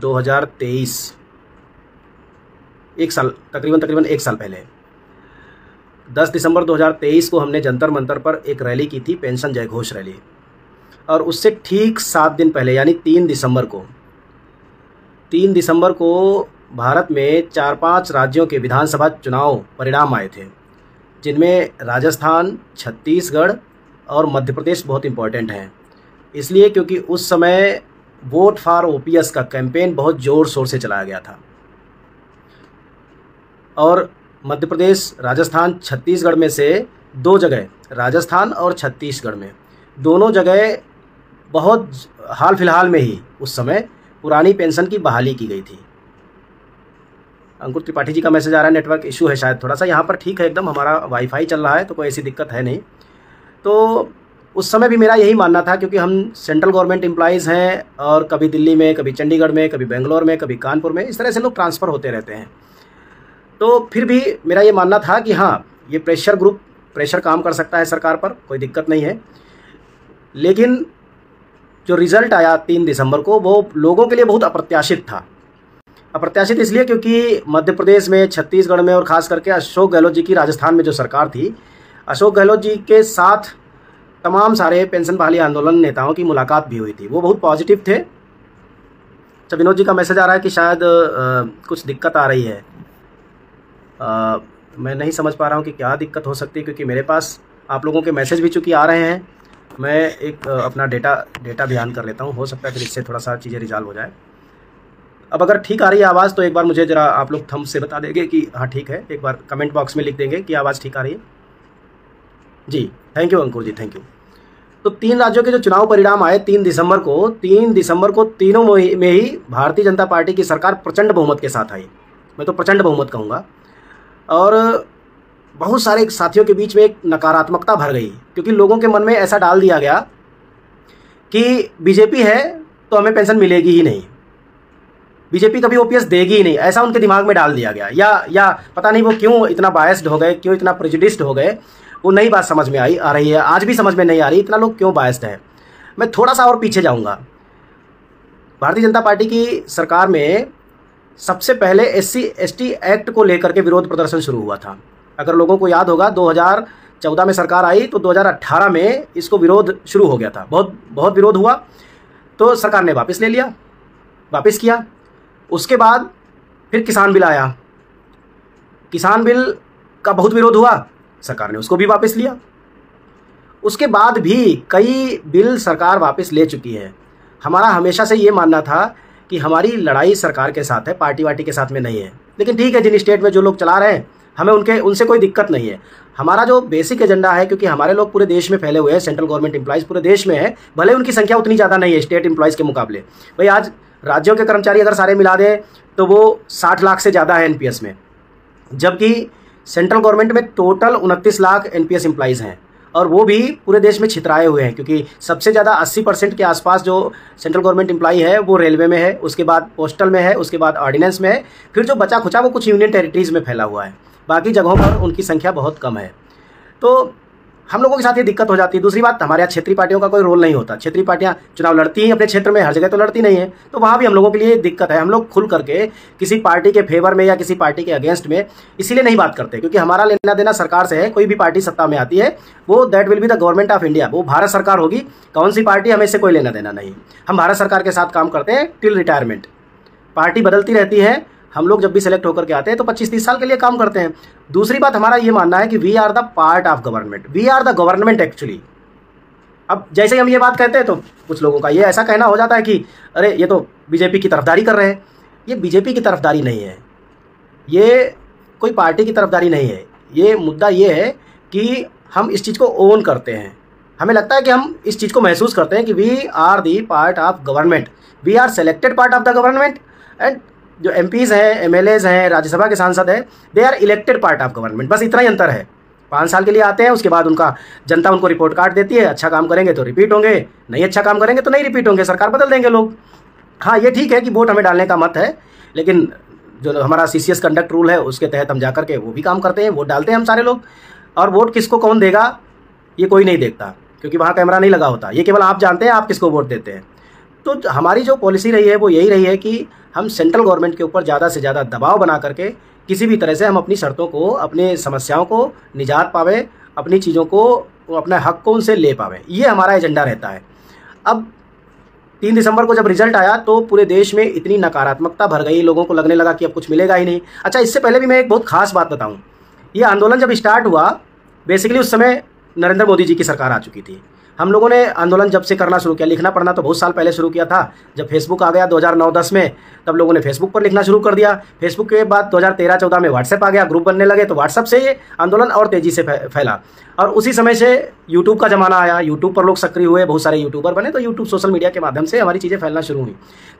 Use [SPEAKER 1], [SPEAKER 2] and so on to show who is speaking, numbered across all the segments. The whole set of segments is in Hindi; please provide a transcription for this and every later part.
[SPEAKER 1] 2023, एक साल तकरीबन एक साल पहले 10 दिसंबर 2023 को हमने जंतर मंतर पर एक रैली की थी, पेंशन जयघोष रैली। और उससे ठीक 7 दिन पहले यानी 3 दिसंबर को भारत में 4-5 राज्यों के विधानसभा चुनाव परिणाम आए थे, जिनमें राजस्थान, छत्तीसगढ़ और मध्य प्रदेश बहुत इम्पोर्टेंट हैं। इसलिए क्योंकि उस समय वोट फॉर ओपीएस का कैंपेन बहुत ज़ोर शोर से चलाया गया था और मध्य प्रदेश, राजस्थान, छत्तीसगढ़ में से 2 जगह, राजस्थान और छत्तीसगढ़ में दोनों जगह बहुत हाल फिलहाल में ही उस समय पुरानी पेंशन की बहाली की गई थी। अंकुर त्रिपाठी जी का मैसेज आ रहा है, नेटवर्क इशू है शायद थोड़ा सा। यहाँ पर ठीक है एकदम, हमारा वाईफाई चल रहा है तो कोई ऐसी दिक्कत है नहीं। तो उस समय भी मेरा यही मानना था, क्योंकि हम सेंट्रल गवर्नमेंट एम्प्लॉइज़ हैं और कभी दिल्ली में, कभी चंडीगढ़ में, कभी बेंगलोर में, कभी कानपुर में, इस तरह से लोग ट्रांसफ़र होते रहते हैं। तो फिर भी मेरा ये मानना था कि हाँ, ये प्रेशर काम कर सकता है सरकार पर, कोई दिक्कत नहीं है। लेकिन जो रिज़ल्ट आया 3 दिसंबर को, वो लोगों के लिए बहुत अप्रत्याशित था। अप्रत्याशित इसलिए क्योंकि मध्य प्रदेश में, छत्तीसगढ़ में और ख़ास करके अशोक गहलोत जी की राजस्थान में जो सरकार थी, अशोक गहलोत जी के साथ तमाम सारे पेंशन बहाली आंदोलन नेताओं की मुलाकात भी हुई थी। वो बहुत पॉजिटिव थे। अच्छा, विनोद जी का मैसेज आ रहा है कि शायद कुछ दिक्कत आ रही है। मैं नहीं समझ पा रहा हूँ कि क्या दिक्कत हो सकती है, क्योंकि मेरे पास आप लोगों के मैसेज भी चूँकि आ रहे हैं। मैं एक अपना डेटा भी ऑन कर लेता हूँ, हो सकता है फिर इससे थोड़ा सा चीज़ें रिजॉल्व हो जाए। अब अगर ठीक आ रही है आवाज़ तो एक बार मुझे ज़रा आप लोग थंब से बता देंगे कि हाँ ठीक है। एक बार कमेंट बॉक्स में लिख देंगे कि आवाज़ ठीक आ रही है। जी, thank you Ankur ji, thank you. तो 3 राज्यों के जो चुनाव परिणाम आए 3 दिसंबर को तीनों में ही भारतीय जनता पार्टी की सरकार प्रचंड बहुमत के साथ आई। मैं तो प्रचंड बहुमत कहूँगा। और बहुत सारे साथियों के बीच में एक नकारात्मकता भर गई, क्योंकि लोगों के मन में ऐसा डाल दिया गया कि बीजेपी है तो हमें पेंशन मिलेगी ही नहीं, बीजेपी कभी ओपीएस देगी ही नहीं, ऐसा उनके दिमाग में डाल दिया गया। या पता नहीं वो क्यों इतना बायस्ड हो गए, क्यों इतना प्रेजुडिस्ड हो गए, वो नई बात समझ में आ रही है। आज भी समझ में नहीं आ रही इतना लोग क्यों बायस्ड है। मैं थोड़ा सा और पीछे जाऊंगा। भारतीय जनता पार्टी की सरकार में सबसे पहले SC/ST एक्ट को लेकर के विरोध प्रदर्शन शुरू हुआ था। अगर लोगों को याद होगा, 2014 में सरकार आई तो 2018 में इसको विरोध शुरू हो गया था। बहुत विरोध हुआ तो सरकार ने वापस ले लिया, वापस किया। उसके बाद फिर किसान बिल आया, किसान बिल का बहुत विरोध हुआ, सरकार ने उसको भी वापस लिया। उसके बाद भी कई बिल सरकार वापस ले चुकी है। हमारा हमेशा से ये मानना था कि हमारी लड़ाई सरकार के साथ है, पार्टी वार्टी के साथ में नहीं है। लेकिन ठीक है, जिन स्टेट में जो लोग चला रहे हैं हमें उनसे कोई दिक्कत नहीं है। हमारा जो बेसिक एजेंडा है, क्योंकि हमारे लोग पूरे देश में फैले हुए हैं, सेंट्रल गवर्नमेंट एम्प्लॉइज़ पूरे देश में है, भले उनकी संख्या उतनी ज़्यादा नहीं है स्टेट एम्प्लॉइज़ के मुकाबले। भाई आज राज्यों के कर्मचारी अगर सारे मिला दें तो वो 60 लाख से ज़्यादा है एनपीएस में, जबकि सेंट्रल गवर्नमेंट में टोटल 29 लाख एनपीएस एम्प्लॉइज़ हैं। और वो भी पूरे देश में छितराए हुए हैं, क्योंकि सबसे ज़्यादा 80% के आसपास जो सेंट्रल गवर्नमेंट एम्प्लॉई है वो रेलवे में है, उसके बाद पोस्टल में है, उसके बाद ऑर्डिनेंस में है, फिर जो बचा खुचा वो कुछ यूनियन टेरिटरीज़ में फैला हुआ है। बाकी जगहों पर उनकी संख्या बहुत कम है। तो हम लोगों के साथ ये दिक्कत हो जाती है। दूसरी बात, हमारे यहाँ क्षेत्रीय पार्टियों का कोई रोल नहीं होता। क्षेत्रीय पार्टियाँ चुनाव लड़ती हैं अपने क्षेत्र में, हर जगह तो लड़ती नहीं है, तो वहाँ भी हम लोगों के लिए दिक्कत है। हम लोग खुल करके किसी पार्टी के फेवर में या किसी पार्टी के अगेंस्ट में इसीलिए नहीं बात करते, क्योंकि हमारा लेना देना सरकार से है। कोई भी पार्टी सत्ता में आती है वो that will be the government of India, वो भारत सरकार होगी। कौन सी पार्टी, हमें इससे कोई लेना देना नहीं। हम भारत सरकार के साथ काम करते हैं टिल रिटायरमेंट। पार्टी बदलती रहती है, हम लोग जब भी सेलेक्ट होकर के आते हैं तो 25-30 साल के लिए काम करते हैं। दूसरी बात, हमारा ये मानना है कि we are the part of government, we are the government actually. अब जैसे ही हम ये बात कहते हैं तो कुछ लोगों का ये ऐसा कहना हो जाता है कि अरे ये तो बीजेपी की तरफदारी कर रहे हैं। ये बीजेपी की तरफदारी नहीं है, ये कोई पार्टी की तरफदारी नहीं है। ये मुद्दा ये है कि हम इस चीज़ को ओन करते हैं। हमें लगता है कि हम इस चीज़ को महसूस करते हैं कि we are the part of government, we are selected part of the government, and जो एमपीज़ हैं, एमएलएज़ हैं, राज्यसभा के सांसद हैं, they are elected part of government. बस इतना ही अंतर है। 5 साल के लिए आते हैं, उसके बाद उनका जनता उनको रिपोर्ट कार्ड देती है। अच्छा काम करेंगे तो रिपीट होंगे, नहीं अच्छा काम करेंगे तो नहीं रिपीट होंगे, सरकार बदल देंगे लोग। हाँ, ये ठीक है कि वोट हमें डालने का मत है, लेकिन जो हमारा सीसीएस कंडक्ट रूल है उसके तहत हम जा करके वो भी काम करते हैं, वोट डालते हैं हम सारे लोग। और वोट किसको कौन देगा ये कोई नहीं देखता, क्योंकि वहाँ कैमरा नहीं लगा होता। ये केवल आप जानते हैं आप किसको वोट देते हैं। तो हमारी जो पॉलिसी रही है वो यही रही है कि हम सेंट्रल गवर्नमेंट के ऊपर ज़्यादा से ज़्यादा दबाव बना करके किसी भी तरह से हम अपनी शर्तों को, अपनी समस्याओं को निजात पावे, अपनी चीज़ों को, अपने हक को उनसे ले पावे। ये हमारा एजेंडा रहता है। अब 3 दिसंबर को जब रिजल्ट आया तो पूरे देश में इतनी नकारात्मकता भर गई, लोगों को लगने लगा कि अब कुछ मिलेगा ही नहीं। अच्छा, इससे पहले भी मैं एक बहुत खास बात बताऊं, ये आंदोलन जब स्टार्ट हुआ, बेसिकली उस समय नरेंद्र मोदी जी की सरकार आ चुकी थी। हम लोगों ने आंदोलन जब से करना शुरू किया, लिखना पढ़ना तो बहुत साल पहले शुरू किया था। जब फेसबुक आ गया 2009-10 में, तब लोगों ने फेसबुक पर लिखना शुरू कर दिया। फेसबुक के बाद 2013-14 में व्हाट्सएप आ गया, ग्रुप बनने लगे, तो व्हाट्सएप से ये आंदोलन और तेज़ी से फैला। और उसी समय से यूट्यूब का ज़माना आया, यूट्यूब पर लोग सक्रिय हुए, बहुत सारे यूट्यूबर बने, तो यूट्यूब सोशल मीडिया के माध्यम से हमारी चीज़ें फैलना शुरू हुई।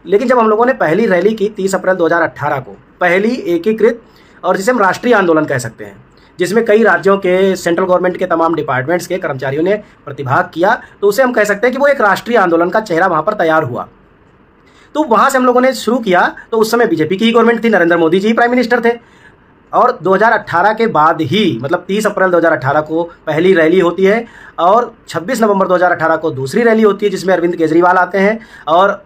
[SPEAKER 1] लेकिन जब हम लोगों ने पहली रैली की 30 अप्रैल 2018 को, पहली एकीकृत और जिसे हम राष्ट्रीय आंदोलन कह सकते हैं, जिसमें कई राज्यों के, सेंट्रल गवर्नमेंट के तमाम डिपार्टमेंट्स के कर्मचारियों ने प्रतिभाग किया, तो उसे हम कह सकते हैं कि वो एक राष्ट्रीय आंदोलन का चेहरा वहाँ पर तैयार हुआ। तो वहाँ से हम लोगों ने शुरू किया, तो उस समय बीजेपी की ही गवर्नमेंट थी, नरेंद्र मोदी जी प्राइम मिनिस्टर थे। और 2018 के बाद ही, मतलब 30 अप्रैल 2018 को पहली रैली होती है और 26 नवंबर 2018 को दूसरी रैली होती है, जिसमें अरविंद केजरीवाल आते हैं और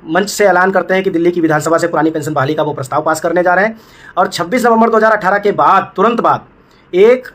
[SPEAKER 1] मंच से ऐलान करते हैं कि दिल्ली की विधानसभा से पुरानी पेंशन बहाली का वो प्रस्ताव पास करने जा रहे हैं। और 26 नवंबर 2018 के बाद, तुरंत बाद, 1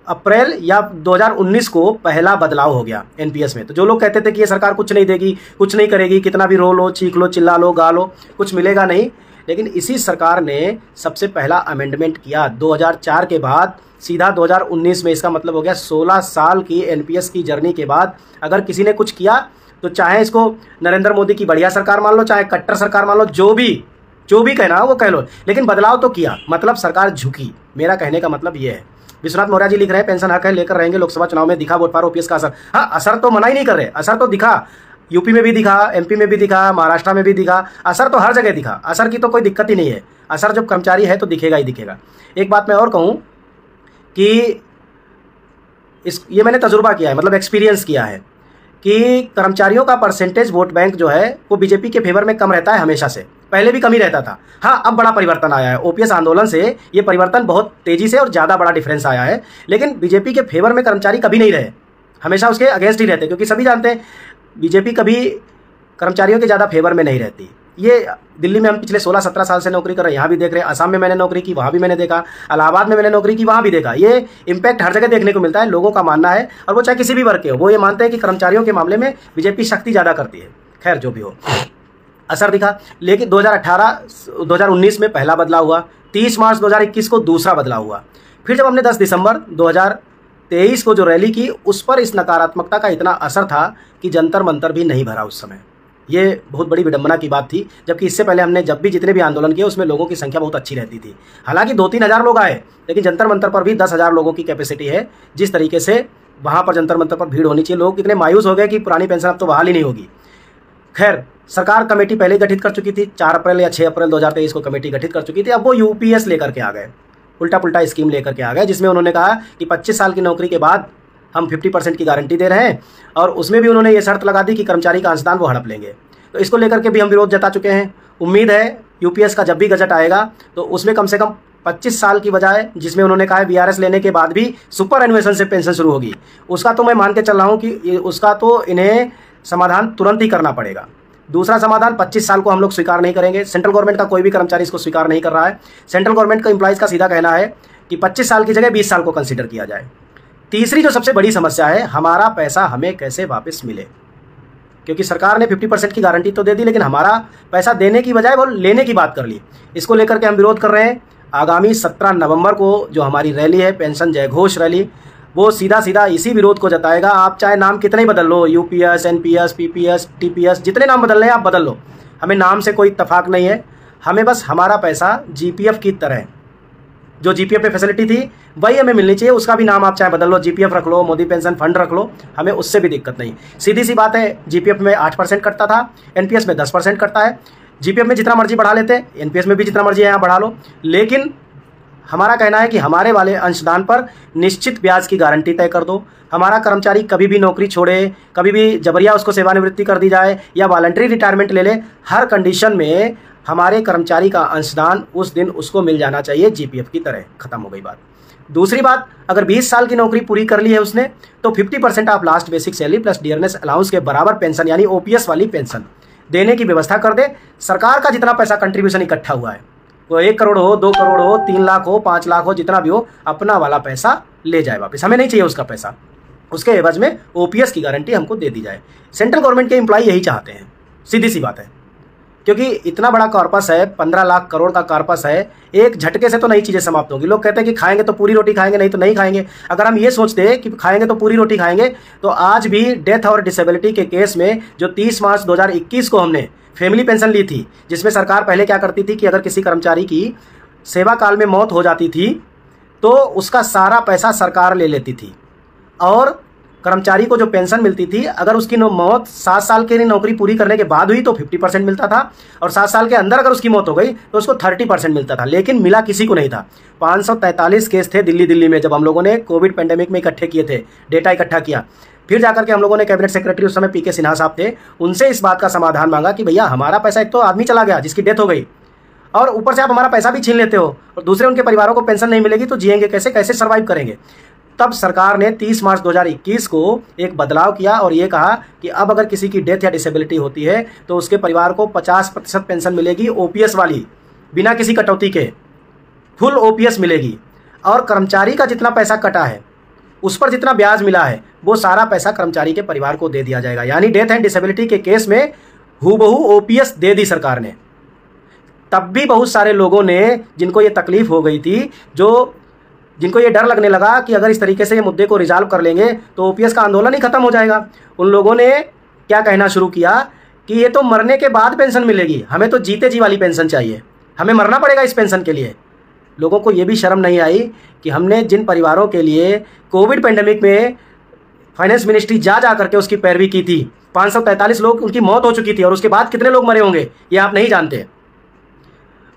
[SPEAKER 1] अप्रैल या 2019 को पहला बदलाव हो गया एनपीएस में। तो जो लोग कहते थे कि ये सरकार कुछ नहीं देगी, कुछ नहीं करेगी, कितना भी रो लो, चीख लो, चिल्ला लो, गा लो, कुछ मिलेगा नहीं, लेकिन इसी सरकार ने सबसे पहला अमेंडमेंट किया 2004 के बाद, सीधा 2019 में। इसका मतलब हो गया 16 साल की एनपीएस की जर्नी के बाद अगर किसी ने कुछ किया, तो चाहे इसको नरेंद्र मोदी की बढ़िया सरकार मान लो, चाहे कट्टर सरकार मान लो, जो भी कहना हो वो कह लो, लेकिन बदलाव तो किया, मतलब सरकार झुकी। मेरा कहने का मतलब ये है। विश्वनाथ मौर्य जी लिख रहे हैं, पेंशन हक है, लेकर रहेंगे लोकसभा चुनाव में, दिखा वोट पार ओपीएस का असर। हाँ, असर तो मना ही नहीं कर रहे, असर तो दिखा, यूपी में भी दिखा, एमपी में भी दिखा, महाराष्ट्र में भी दिखा, असर तो हर जगह दिखा। असर की तो कोई दिक्कत ही नहीं है, असर जब कर्मचारी है तो दिखेगा ही दिखेगा। एक बात मैं और कहूँ कि ये मैंने तजुर्बा किया है, मतलब एक्सपीरियंस किया है, कि कर्मचारियों का परसेंटेज वोट बैंक जो है वो बीजेपी के फेवर में कम रहता है हमेशा से, पहले भी कम ही रहता था। हाँ, अब बड़ा परिवर्तन आया है, ओपीएस आंदोलन से ये परिवर्तन बहुत तेजी से और ज़्यादा बड़ा डिफरेंस आया है। लेकिन बीजेपी के फेवर में कर्मचारी कभी नहीं रहे, हमेशा उसके अगेंस्ट ही रहते, क्योंकि सभी जानते हैं बीजेपी कभी कर्मचारियों के ज़्यादा फेवर में नहीं रहती। ये दिल्ली में हम पिछले 16-17 साल से नौकरी कर रहे हैं, यहाँ भी देख रहे हैं, असम में मैंने नौकरी की, वहाँ भी मैंने देखा, इलाहाबाद में मैंने नौकरी की, वहाँ भी देखा। ये इम्पैक्ट हर जगह देखने को मिलता है। लोगों का मानना है, और वो चाहे किसी भी वर्ग के हो, वो ये मानते हैं कि कर्मचारियों के मामले में बीजेपी शक्ति ज़्यादा करती है। खैर, जो भी हो, असर दिखा। लेकिन 2019 में पहला बदलाव हुआ, 30 मार्च 2021 को दूसरा बदलाव हुआ। फिर जब हमने 10 दिसंबर 2023 को जो रैली की, उस पर इस नकारात्मकता का इतना असर था कि जंतर मंतर भी नहीं भरा उस समय। ये बहुत बड़ी विडंबना की बात थी, जबकि इससे पहले हमने जब भी जितने भी आंदोलन किए उसमें लोगों की संख्या बहुत अच्छी रहती थी। हालांकि 2-3 हज़ार लोग आए, लेकिन जंतर मंतर पर भी 10,000 लोगों की कैपेसिटी है। जिस तरीके से वहाँ पर जंतर मंतर पर भीड़ होनी चाहिए, लोग इतने मायूस हो गए कि पुरानी पेंशन अब तो बहाल ही नहीं होगी। खैर, सरकार कमेटी पहले गठित कर चुकी थी, 4 अप्रैल या 6 अप्रैल 2023 को कमेटी गठित कर चुकी थी। अब वो यूपीएस लेकर के आ गए, उल्टा पुल्टा स्कीम लेकर के आ गए, जिसमें उन्होंने कहा कि 25 साल की नौकरी के बाद हम 50% की गारंटी दे रहे हैं, और उसमें भी उन्होंने ये शर्त लगा दी कि कर्मचारी का अंशदान वो हड़प लेंगे। तो इसको लेकर के भी हम विरोध जता चुके हैं। उम्मीद है यूपीएस का जब भी गजट आएगा तो उसमें कम से कम 25 साल की बजाय, जिसमें उन्होंने कहा है बीआरएस लेने के बाद भी सुपर एनुएशन से पेंशन शुरू होगी, उसका तो मैं मान के चल रहा हूँ कि उसका तो इन्हें समाधान तुरंत ही करना पड़ेगा। दूसरा समाधान, 25 साल को हम लोग स्वीकार नहीं करेंगे। सेंट्रल गवर्नमेंट का कोई भी कर्मचारी इसको स्वीकार नहीं कर रहा है। सेंट्रल गवर्नमेंट का एम्प्लॉइज़ का सीधा कहना है कि 25 साल की जगह 20 साल को कंसिडर किया जाए। तीसरी जो सबसे बड़ी समस्या है, हमारा पैसा हमें कैसे वापस मिले, क्योंकि सरकार ने 50% की गारंटी तो दे दी, लेकिन हमारा पैसा देने की बजाय वो लेने की बात कर ली। इसको लेकर के हम विरोध कर रहे हैं। आगामी 17 नवंबर को जो हमारी रैली है, पेंशन जयघोष रैली, वो सीधा सीधा इसी विरोध को जताएगा। आप चाहे नाम कितने ही बदल लो, यूपीएस, एनपीएस, पीपीएस, टीपीएस, जितने नाम बदल रहे हैं आप बदल लो, हमें नाम से कोई इत्तेफाक नहीं है। हमें बस हमारा पैसा जीपीएफ की तरह, जो जीपीएफ में फैसिलिटी थी वही हमें मिलनी चाहिए। उसका भी नाम आप चाहे बदल लो, जीपीएफ रख लो, मोदी पेंशन फंड रख लो, हमें उससे भी दिक्कत नहीं। सीधी सी बात है, जीपीएफ में 8% कटता था, एनपीएस में 10% कटता है। जीपीएफ में जितना मर्जी बढ़ा लेते, एनपीएस में भी जितना मर्जी है यहाँ बढ़ा लो, लेकिन हमारा कहना है कि हमारे वाले अंशदान पर निश्चित ब्याज की गारंटी तय कर दो। हमारा कर्मचारी कभी भी नौकरी छोड़े, कभी भी जबरिया उसको सेवानिवृत्ति कर दी जाए या वॉलंटरी रिटायरमेंट ले ले, हर कंडीशन में हमारे कर्मचारी का अंशदान उस दिन उसको मिल जाना चाहिए जीपीएफ की तरह। खत्म हो गई बात। दूसरी बात, अगर 20 साल की नौकरी पूरी कर ली है उसने, तो 50% of last basic salary plus dearness allowance के बराबर पेंशन, यानी ओपीएस वाली पेंशन देने की व्यवस्था कर दे। सरकार का जितना पैसा कंट्रीब्यूशन इकट्ठा हुआ है, वो 1 करोड़ हो, 2 करोड़ हो, 3 लाख हो, 5 लाख हो, जितना भी हो, अपना वाला पैसा ले जाए वापस। हमें नहीं चाहिए उसका पैसा, उसके एवज में ओपीएस की गारंटी हमको दे दी जाए। सेंट्रल गवर्नमेंट के एम्प्लॉय यही चाहते हैं, सीधी सी बात है, क्योंकि इतना बड़ा कॉर्पस है, 15 लाख करोड़ का कॉर्पस है, एक झटके से तो नई चीज़ें समाप्त होंगी। लोग कहते हैं कि खाएंगे तो पूरी रोटी खाएंगे, नहीं तो नहीं खाएंगे। अगर हम ये सोचते हैं कि खाएंगे तो पूरी रोटी खाएंगे, तो आज भी डेथ और डिसेबिलिटी के केस में जो 30 मार्च 2021 को हमने फैमिली पेंशन ली थी, जिसमें सरकार पहले क्या करती थी कि अगर किसी कर्मचारी की सेवा काल में मौत हो जाती थी तो उसका सारा पैसा सरकार ले लेती थी, और कर्मचारी को जो पेंशन मिलती थी, अगर उसकी मौत 7 साल की नौकरी पूरी करने के बाद हुई तो 50% मिलता था, और 7 साल के अंदर अगर उसकी मौत हो गई तो उसको 30% मिलता था। लेकिन मिला किसी को नहीं था। 543 केस थे दिल्ली में, जब हम लोगों ने कोविड पेंडेमिक में इकट्ठे किए थे, डेटा इकट्ठा किया। फिर जाकर के हम लोगों ने कैबिनेट सेक्रेटरी उस समय पीके सिन्हा साहब थे, उनसे इस बात का समाधान मांगा कि भैया हमारा पैसा, एक तो आदमी चला गया जिसकी डेथ हो गई, और ऊपर से आप हमारा पैसा भी छीन लेते हो, और दूसरे उनके परिवारों को पेंशन नहीं मिलेगी तो जिएंगे कैसे, कैसे सर्वाइव करेंगे। तब सरकार ने 30 मार्च 2021 को एक बदलाव किया और ये कहा कि अब अगर किसी की डेथ या डिसेबिलिटी होती है तो उसके परिवार को 50% पेंशन मिलेगी, ओपीएस वाली, बिना किसी कटौती के फुल ओपीएस मिलेगी। और कर्मचारी का जितना पैसा कटा है, उस पर जितना ब्याज मिला है, वो सारा पैसा कर्मचारी के परिवार को दे दिया जाएगा। यानी डेथ एंड डिसेबिलिटी के केस में हूबहू ओपीएस दे दी सरकार ने। तब भी बहुत सारे लोगों ने, जिनको ये तकलीफ हो गई थी, जिनको ये डर लगने लगा कि अगर इस तरीके से ये मुद्दे को रिजॉल्व कर लेंगे तो ओपीएस का आंदोलन ही खत्म हो जाएगा, उन लोगों ने क्या कहना शुरू किया कि ये तो मरने के बाद पेंशन मिलेगी, हमें तो जीते जी वाली पेंशन चाहिए, हमें मरना पड़ेगा इस पेंशन के लिए। लोगों को ये भी शर्म नहीं आई कि हमने जिन परिवारों के लिए कोविड पेंडेमिक में फाइनेंस मिनिस्ट्री जा करके उसकी पैरवी की थी, 543 लोग उनकी मौत हो चुकी थी, और उसके बाद कितने लोग मरे होंगे ये आप नहीं जानते।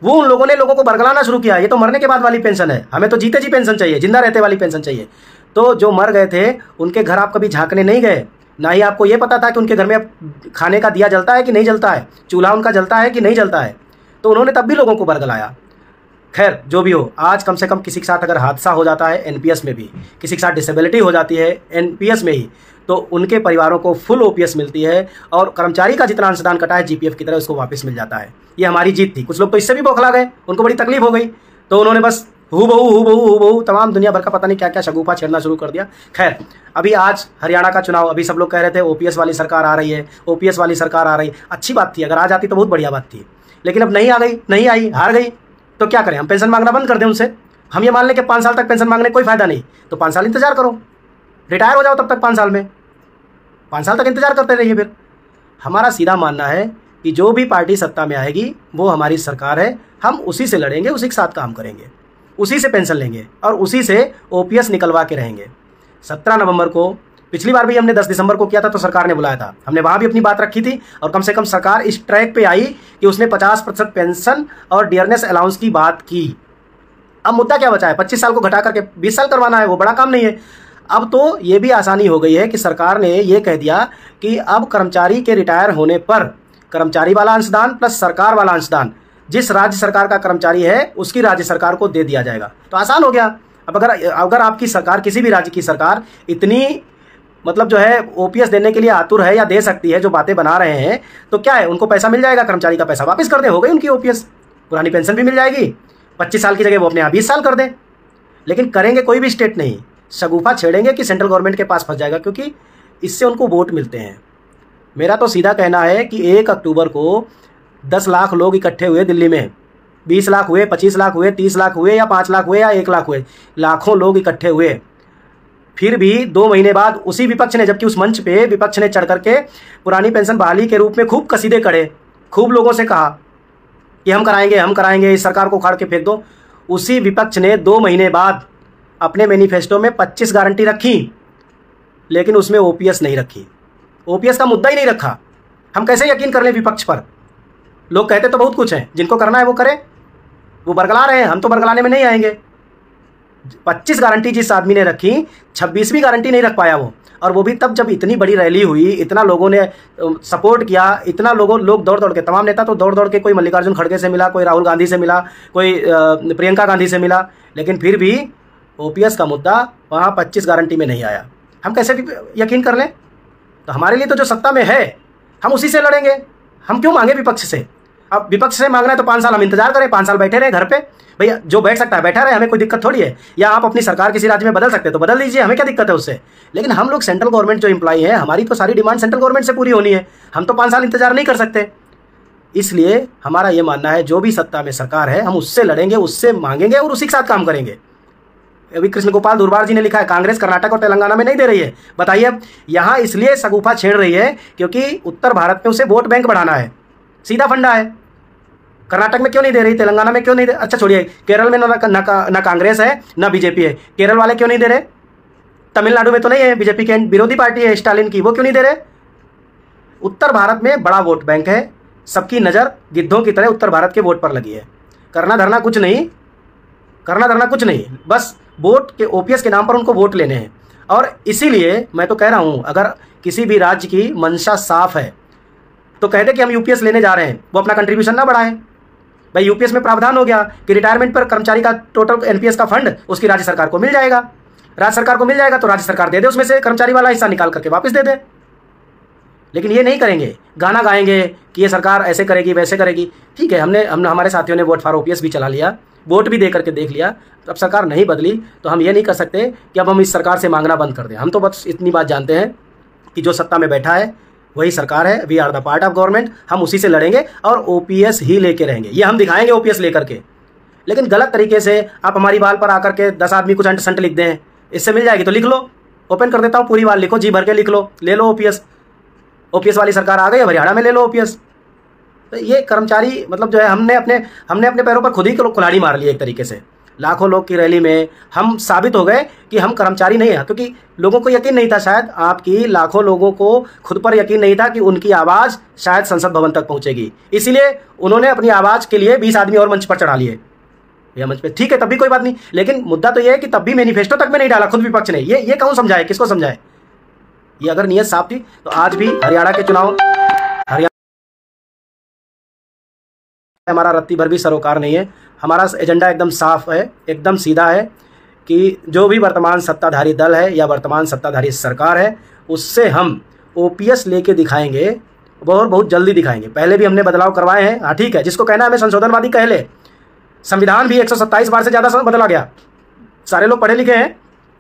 [SPEAKER 1] वो उन लोगों ने लोगों को बरगलाना शुरू किया, ये तो मरने के बाद वाली पेंशन है, हमें तो जीते जी पेंशन चाहिए, जिंदा रहते वाली पेंशन चाहिए। तो जो मर गए थे उनके घर आप कभी झांकने नहीं गए, ना ही आपको ये पता था कि उनके घर में खाने का दिया जलता है कि नहीं जलता है, चूल्हा उनका जलता है कि नहीं जलता है। तो उन्होंने तब भी लोगों को बरगलाया। खैर जो भी हो, आज कम से कम किसी के साथ अगर हादसा हो जाता है एनपीएस में भी, किसी के साथ डिसेबिलिटी हो जाती है एनपीएस में ही, तो उनके परिवारों को फुल ओपीएस मिलती है, और कर्मचारी का जितना अंशदान कटा है जीपीएफ की तरह उसको वापस मिल जाता है। ये हमारी जीत थी। कुछ लोग तो इससे भी बौखला गए, उनको बड़ी तकलीफ हो गई, तो उन्होंने बस हूबहू तमाम दुनिया भर का पता नहीं क्या क्या शगुफा छेड़ना शुरू कर दिया। खैर अभी आज हरियाणा का चुनाव, अभी सब लोग कह रहे थे ओपीएस वाली सरकार आ रही है, ओपीएस वाली सरकार आ रही है। अच्छी बात थी, अगर आ जाती तो बहुत बढ़िया बात थी, लेकिन अब नहीं आ गई, नहीं आई, हार गई, तो क्या करें? हम पेंशन मांगना बंद कर दें उनसे? हम ये मान लें कि 5 साल तक पेंशन मांगने कोई फायदा नहीं, तो 5 साल इंतजार करो, रिटायर हो जाओ तब तक 5 साल में, 5 साल तक इंतजार करते रहिए। फिर हमारा सीधा मानना है कि जो भी पार्टी सत्ता में आएगी वो हमारी सरकार है, हम उसी से लड़ेंगे, उसी के साथ काम करेंगे, उसी से पेंशन लेंगे और उसी से ओपीएस निकलवा के रहेंगे। 17 नवंबर को, पिछली बार भी हमने 10 दिसंबर को किया था तो सरकार ने बुलाया था, हमने वहाँ भी अपनी बात रखी थी, और कम से कम सरकार इस ट्रैक पे आई कि उसने 50% पेंशन और डियरनेस अलाउंस की बात की। अब मुद्दा क्या बचा है? 25 साल को घटा करके 20 साल करवाना है, वो बड़ा काम नहीं है। अब तो ये भी आसानी हो गई है कि सरकार ने ये कह दिया कि अब कर्मचारी के रिटायर होने पर कर्मचारी वाला अंशदान प्लस सरकार वाला अंशदान जिस राज्य सरकार का कर्मचारी है उसकी राज्य सरकार को दे दिया जाएगा। तो आसान हो गया। अब अगर आपकी सरकार, किसी भी राज्य की सरकार इतनी मतलब जो है ओपीएस देने के लिए आतुर है या दे सकती है, जो बातें बना रहे हैं, तो क्या है, उनको पैसा मिल जाएगा, कर्मचारी का पैसा वापस कर दे, हो गई उनकी ओपीएस, पुरानी पेंशन भी मिल जाएगी। 25 साल की जगह वो अपने यहाँ 20 साल कर दें। लेकिन करेंगे कोई भी स्टेट नहीं, शगुफा छेड़ेंगे कि सेंट्रल गवर्नमेंट के पास फंस जाएगा, क्योंकि इससे उनको वोट मिलते हैं। मेरा तो सीधा कहना है कि 1 अक्टूबर को 10 लाख लोग इकट्ठे हुए दिल्ली में, 20 लाख हुए, 25 लाख हुए, 30 लाख हुए, या 5 लाख हुए, या 1 लाख हुए, लाखों लोग इकट्ठे हुए। फिर भी 2 महीने बाद उसी विपक्ष ने, जबकि उस मंच पे विपक्ष ने चढ़ करके पुरानी पेंशन बहाली के रूप में खूब कसीदे कढ़े, खूब लोगों से कहा कि हम कराएंगे, इस सरकार को उखाड़ के फेंक दो। उसी विपक्ष ने 2 महीने बाद अपने मैनिफेस्टो में 25 गारंटी रखी, लेकिन उसमें ओपीएस नहीं रखी, ओपीएस का मुद्दा ही नहीं रखा। हम कैसे यकीन कर लें विपक्ष पर? लोग कहते तो बहुत कुछ है, जिनको करना है वो करे, वो बरगला रहे हैं, हम तो बरगलाने में नहीं आएंगे। 25 गारंटी जिस आदमी ने रखी, 26वीं गारंटी नहीं रख पाया वो, और वो भी तब जब इतनी बड़ी रैली हुई, इतना लोगों ने सपोर्ट किया, इतना लोग दौड़ के, तमाम नेता तो दौड़ के, कोई मल्लिकार्जुन खड़गे से मिला, कोई राहुल गांधी से मिला, कोई प्रियंका गांधी से मिला, लेकिन फिर भी ओपीएस का मुद्दा वहाँ 25 गारंटी में नहीं आया। हम कैसे यकीन कर लें? तो हमारे लिए तो जो सत्ता में है हम उसी से लड़ेंगे, हम क्यों मांगे विपक्ष से? अब विपक्ष से मांगना है तो 5 साल हम इंतजार करें, 5 साल बैठे रहे घर पे। भैया जो बैठ सकता है बैठा रहे, हमें कोई दिक्कत थोड़ी है। या आप अपनी सरकार किसी राज्य में बदल सकते हैं तो बदल दीजिए, हमें क्या दिक्कत है उससे। लेकिन हम लोग सेंट्रल गवर्नमेंट जो एम्प्लॉई है, हमारी तो सारी डिमांड सेंट्रल गवर्नमेंट से पूरी होनी है। हम तो 5 साल इंतजार नहीं कर सकते। इसलिए हमारा ये मानना है जो भी सत्ता में सरकार है हम उससे लड़ेंगे, उससे मांगेंगे और उसी के साथ काम करेंगे। अभी कृष्ण गोपाल दुर्बार जी ने लिखा है कांग्रेस कर्नाटक और तेलंगाना में नहीं दे रही है। बताइए अब यहाँ इसलिए सगुफा छेड़ रही है क्योंकि उत्तर भारत में उसे वोट बैंक बढ़ाना है, सीधा फंडा है। कर्नाटक में क्यों नहीं दे रही, तेलंगाना में क्यों नहीं दे, अच्छा छोड़िए, केरल में ना कांग्रेस है ना बीजेपी है, केरल वाले क्यों नहीं दे रहे? तमिलनाडु में तो नहीं है, बीजेपी की विरोधी पार्टी है स्टालिन की, वो क्यों नहीं दे रहे? उत्तर भारत में बड़ा वोट बैंक है, सबकी नज़र गिद्धों की तरह उत्तर भारत के वोट पर लगी है। करना धरना कुछ नहीं, बस वोट के ओपीएस के नाम पर उनको वोट लेने हैं। और इसीलिए मैं तो कह रहा हूं, अगर किसी भी राज्य की मंशा साफ है तो कह दे कि हम यूपीएस लेने जा रहे हैं, वो अपना कंट्रीब्यूशन ना बढ़ाएं। भाई यूपीएस में प्रावधान हो गया कि रिटायरमेंट पर कर्मचारी का टोटल एनपीएस का फंड उसकी राज्य सरकार को मिल जाएगा। राज्य सरकार को मिल जाएगा तो राज्य सरकार दे दे, उसमें से कर्मचारी वाला हिस्सा निकाल करके वापस दे दे। लेकिन ये नहीं करेंगे, गाना गाएंगे कि ये सरकार ऐसे करेगी वैसे करेगी। ठीक है, हमने हमारे साथियों ने वोट फॉर ओपीएस भी चला लिया, वोट भी दे करके देख लिया, तो अब सरकार नहीं बदली तो हम ये नहीं कर सकते कि अब हम इस सरकार से मांगना बंद कर दें। हम तो बस इतनी बात जानते हैं कि जो सत्ता में बैठा है वही सरकार है, we are the part of government, हम उसी से लड़ेंगे और ओपीएस ही लेके रहेंगे। ये हम दिखाएंगे ओपीएस लेकर के। लेकिन गलत तरीके से आप हमारी वाल पर आकर के 10 आदमी कुछ अंट लिख दें, इससे मिल जाएगी तो लिख लो, ओपन कर देता हूँ, पूरी वाल लिखो, जी भर के लिख लो, ले लो ओपीएस। ओपीएस वाली सरकार आ गई है, हरियाणा में ले लो ओपीएस। तो ये कर्मचारी मतलब जो है हमने अपने पैरों पर खुद ही कुल्हाड़ी मार ली एक तरीके से। लाखों लोग की रैली में हम साबित हो गए कि हम कर्मचारी नहीं हैं, क्योंकि लोगों को यकीन नहीं था, शायद आपकी लाखों लोगों को खुद पर यकीन नहीं था कि उनकी आवाज़ शायद संसद भवन तक पहुंचेगी। इसीलिए उन्होंने अपनी आवाज़ के लिए 20 आदमी और मंच पर चढ़ा लिए, यह मंच पे। ठीक है, तब भी कोई बात नहीं, लेकिन मुद्दा तो यह है कि तब भी मैनिफेस्टो तक में नहीं डाला खुद विपक्ष ने। ये कौन समझाए, किसको समझाए? ये अगर नीयत साफ थी तो आज भी हरियाणा के चुनाव, हमारा रत्ती भर भी सरोकार नहीं है। हमारा एजेंडा एकदम साफ है, एकदम सीधा है कि जो भी वर्तमान सत्ताधारी दल है या वर्तमान सत्ताधारी सरकार है उससे हम ओपीएस लेके दिखाएंगे, बहुत जल्दी दिखाएंगे। पहले भी हमने बदलाव करवाए हैं। हाँ ठीक है, जिसको कहना है हमें संशोधनवादी कह ले, संविधान भी 127 बार से ज़्यादा बदला गया। सारे लोग पढ़े लिखे हैं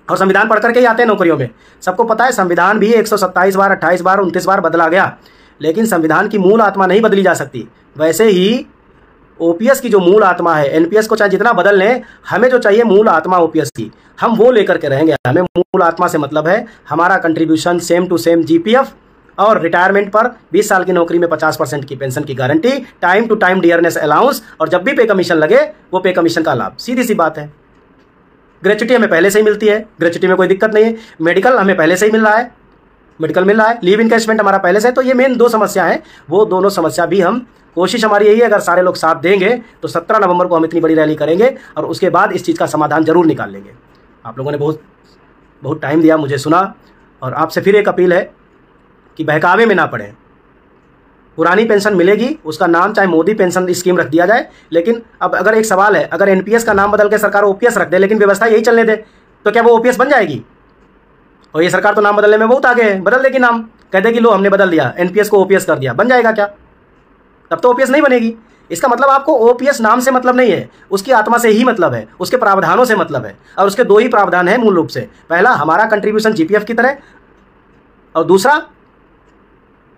[SPEAKER 1] और संविधान पढ़ करके ही आते हैं नौकरियों में। सबको पता है संविधान भी 127 बार, 28 बार, 29 बार बदला गया, लेकिन संविधान की मूल आत्मा नहीं बदली जा सकती। वैसे ही ओपीएस की जो मूल आत्मा है, एनपीएस को चाहे जितना बदल लें, हमें जो चाहिए मूल आत्मा ओपीएस की, हम वो लेकर के रहेंगे। हमें मूल आत्मा से मतलब है हमारा contribution same to same GPF, और रिटायरमेंट पर 20 साल की नौकरी में 50% की पेंशन की गारंटी, time to time dearness allowance, और जब भी पे कमीशन लगे वो पे कमीशन का लाभ। सीधी सी बात है। ग्रेच्युटी हमें पहले से ही मिलती है, ग्रेच्युटी में कोई दिक्कत नहीं है। मेडिकल हमें पहले से ही मिल रहा है, मेडिकल मिल रहा है। लीव इनकैशमेंट हमारा पहले से। तो ये मेन 2 समस्या हैं, वो दोनों समस्या भी हम, कोशिश हमारी यही है अगर सारे लोग साथ देंगे तो 17 नवंबर को हम इतनी बड़ी रैली करेंगे और उसके बाद इस चीज़ का समाधान जरूर निकाल लेंगे। आप लोगों ने बहुत टाइम दिया, मुझे सुना, और आपसे फिर एक अपील है कि बहकावे में ना पड़े। पुरानी पेंशन मिलेगी, उसका नाम चाहे मोदी पेंशन स्कीम रख दिया जाए, लेकिन अब अगर एक सवाल है, अगर एनपीएस का नाम बदल के सरकार ओपीएस रख दे लेकिन व्यवस्था यही चलने दे तो क्या वो ओपीएस बन जाएगी? और ये सरकार तो नाम बदलने में बहुत आगे है, बदल देगी नाम, कह देगी लो हमने बदल दिया, एनपीएस को ओपीएस कर दिया, बन जाएगा क्या? तब तो ओपीएस नहीं बनेगी। इसका मतलब आपको ओपीएस नाम से मतलब नहीं है, उसकी आत्मा से ही मतलब है, उसके प्रावधानों से मतलब है। और उसके 2 ही प्रावधान है मूल रूप से। पहला, हमारा कंट्रीब्यूशन जीपीएफ की तरह, और दूसरा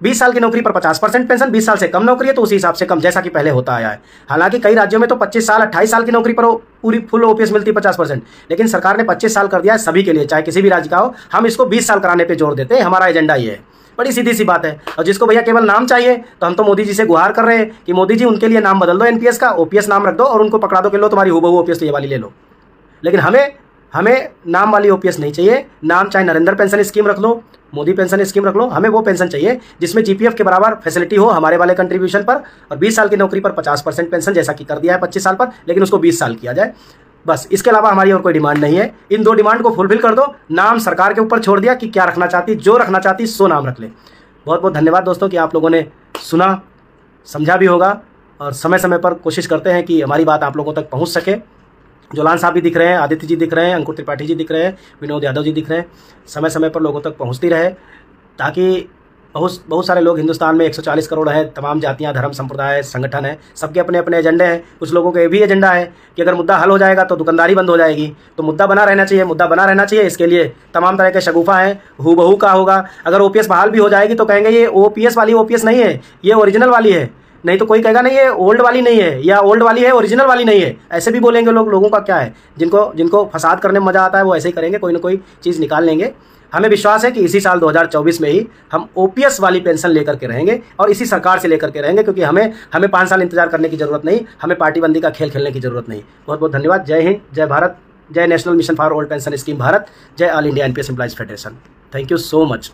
[SPEAKER 1] 20 साल की नौकरी पर 50% पेंशन। 20 साल से कम नौकरी है तो उसी हिसाब से कम, जैसा कि पहले होता आया है। हालांकि कई राज्यों में तो 25 साल 28 साल की नौकरी पर पूरी फुल ओपीएस मिलती है 50%, लेकिन सरकार ने 25 साल कर दिया है सभी के लिए, चाहे किसी भी राज्य का हो। हम इसको 20 साल कराने पर जोर देते हैं, हमारा एजेंडा ये है। बड़ी सीधी सी बात है। और जिसको भैया केवल नाम चाहिए तो हम तो मोदी जी से गुहार कर रहे हैं कि मोदी जी उनके लिए नाम बदल दो, एनपीएस का ओपीएस नाम रख दो और उनको पकड़ा दो कि लो तुम्हारी हुबहू ओपीएस ये वाली ले लो। लेकिन हमें नाम वाली ओपीएस नहीं चाहिए। नाम चाहे नरेंद्र पेंशन स्कीम रख लो, मोदी पेंशन स्कीम रख लो, हमें वो पेंशन चाहिए जिसमें जीपीएफ के बराबर फैसिलिटी हो हमारे वाले कंट्रीब्यूशन पर, और 20 साल की नौकरी पर 50% पेंशन, जैसा कि कर दिया है 25 साल पर, लेकिन उसको 20 साल किया जाए। बस, इसके अलावा हमारी और कोई डिमांड नहीं है। इन 2 डिमांड को फुलफिल कर दो। नाम सरकार के ऊपर छोड़ दिया कि क्या रखना चाहती, जो रखना चाहती सो नाम रख ले। बहुत बहुत धन्यवाद दोस्तों कि आप लोगों ने सुना, समझा भी होगा, और समय समय पर कोशिश करते हैं कि हमारी बात आप लोगों तक पहुंच सके। जोलान साहब भी दिख रहे हैं, आदित्य जी दिख रहे हैं, अंकुर त्रिपाठी जी दिख रहे हैं, विनोद यादव जी दिख रहे हैं। समय समय पर लोगों तक पहुंचती रहे ताकि बहुत सारे लोग हिंदुस्तान में 140 करोड़ हैं, तमाम जातियां, धर्म, संप्रदाय, संगठन है, सबके अपने अपने एजेंडे हैं। कुछ लोगों का ये भी एजेंडा है कि अगर मुद्दा हल हो जाएगा तो दुकानदारी बंद हो जाएगी। तो मुद्दा बना रहना चाहिए, मुद्दा बना रहना चाहिए। इसके लिए तमाम तरह के शगुफा हैं, हूबहू का होगा। अगर ओपीएस बहाल भी हो जाएगी तो कहेंगे ये ओपीएस वाली ओपीएस नहीं है, ये ओरिजिनल वाली है। नहीं तो कोई कहेगा नहीं ये ओल्ड वाली नहीं है, या ओल्ड वाली है ओरिजिनल वाली नहीं है। ऐसे भी बोलेंगे लोग। लोगों का क्या है, जिनको फसाद करने में मजा आता है वो ऐसे ही करेंगे, कोई ना कोई चीज़ निकाल लेंगे। हमें विश्वास है कि इसी साल 2024 में ही हम ओपीएस वाली पेंशन लेकर के रहेंगे और इसी सरकार से लेकर के रहेंगे, क्योंकि हमें 5 साल इंतजार करने की जरूरत नहीं, हमें पार्टीबंदी का खेल खेलने की जरूरत नहीं। बहुत बहुत धन्यवाद। जय हिंद, जय भारत, जय national mission for old pension scheme Bharat, जय all India NPS employees federation. Thank you so much.